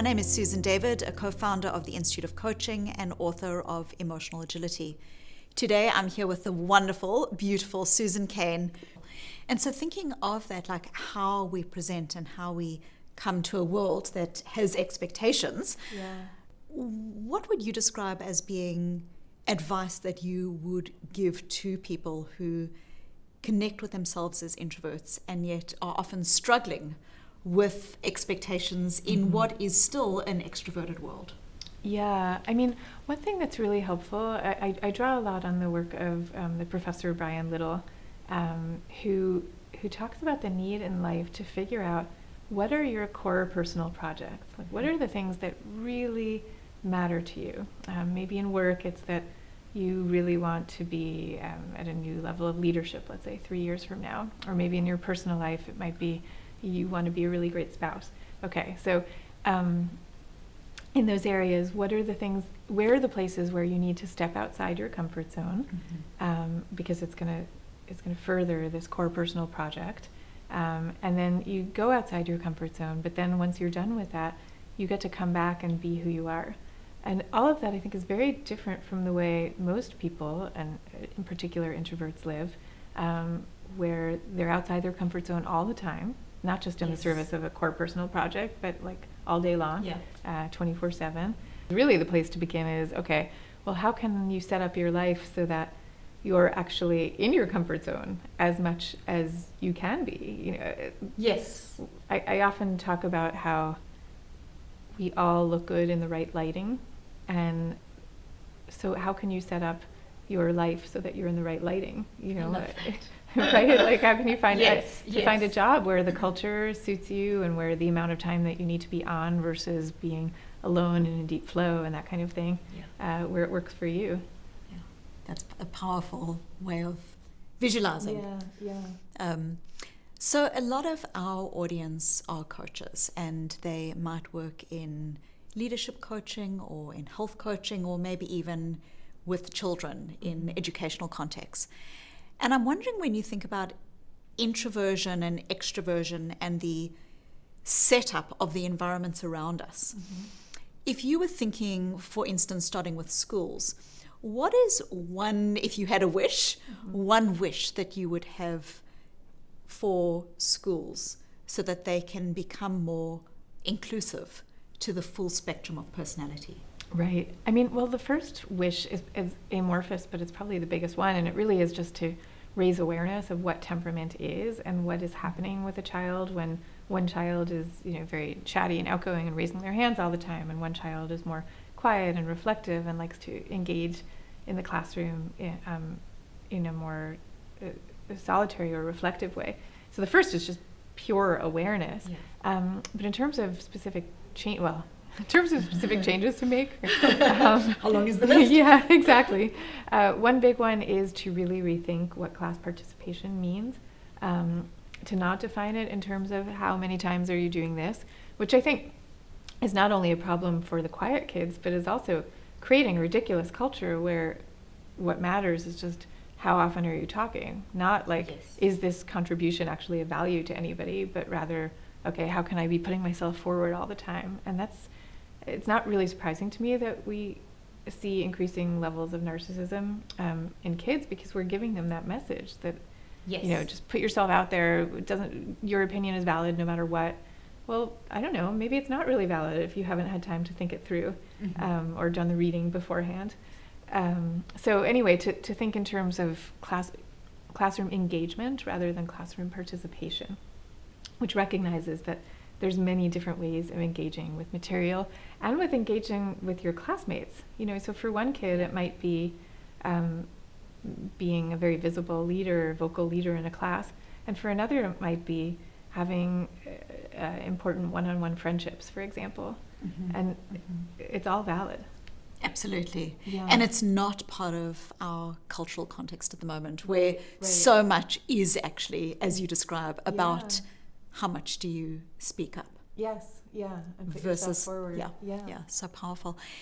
name is Susan David, a co-founder of the Institute of Coaching and author of Emotional Agility. Today I'm here with the wonderful, beautiful Susan Cain. And so thinking of that, like how we present and how we come to a world that has expectations, what would you describe as being advice that you would give to people who connect with themselves as introverts and yet are often struggling with expectations in what is still an extroverted world? Yeah, I mean, one thing that's really helpful, I draw a lot on the work of the Professor Brian Little, who talks about the need in life to figure out what are your core personal projects? Like, what are the things that really matter to you? Maybe in work, it's that you really want to be at a new level of leadership, let's say 3 years from now. Or maybe in your personal life, it might be you want to be a really great spouse. Okay, so in those areas, what are the things, where are the places where you need to step outside your comfort zone, because it's going to further this core personal project. And then you go outside your comfort zone, but then once you're done with that, you get to come back and be who you are. And all of that, I think, is very different from the way most people, and in particular introverts, live, where they're outside their comfort zone all the time, not just in the service of a core personal project, but like all day long, 24/7. Really the place to begin is, okay, well, how can you set up your life so that you're actually in your comfort zone as much as you can be? You know, Yes. I often talk about how we all look good in the right lighting, and so how can you set up your life so that you're in the right lighting? You know, right? Like, how can you find find a job where the culture suits you and where the amount of time that you need to be on versus being alone in a deep flow and that kind of thing, where it works for you. Yeah, that's a powerful way of visualizing. So a lot of our audience are coaches, and they might work in leadership coaching or in health coaching or maybe even with children in educational contexts. And I'm wondering, when you think about introversion and extroversion and the setup of the environments around us, if you were thinking, for instance, starting with schools, what is one, if you had a wish, one wish that you would have for schools so that they can become more inclusive to the full spectrum of personality? Right. I mean, well, the first wish is amorphous, but it's probably the biggest one, and it really is just to raise awareness of what temperament is and what is happening with a child when one child is, you know, very chatty and outgoing and raising their hands all the time, and one child is more quiet and reflective and likes to engage in the classroom in a more solitary or reflective way. So the first is just pure awareness. But in terms of specific change, in terms of specific changes to make. How long is the list? Yeah, exactly. One big one is to really rethink what class participation means, to not define it in terms of how many times are you doing this, which I think is not only a problem for the quiet kids, but is also creating a ridiculous culture where what matters is just how often are you talking, not like, is this contribution actually of value to anybody, but rather, okay, how can I be putting myself forward all the time? And it's not really surprising to me that we see increasing levels of narcissism in kids, because we're giving them that message that, you know, just put yourself out there. Your opinion is valid no matter what. Well, I don't know, maybe it's not really valid if you haven't had time to think it through, or done the reading beforehand. So anyway, to think in terms of classroom engagement rather than classroom participation, which recognizes that there's many different ways of engaging with material and with engaging with your classmates. You know, so for one kid, it might be being a very visible leader, vocal leader in a class. And for another, it might be having important one-on-one friendships, for example. And it's all valid. Absolutely. And it's not part of our cultural context at the moment, where so much is actually, as you describe, about how much do you speak up? Yes, and put versus yourself forward. so powerful.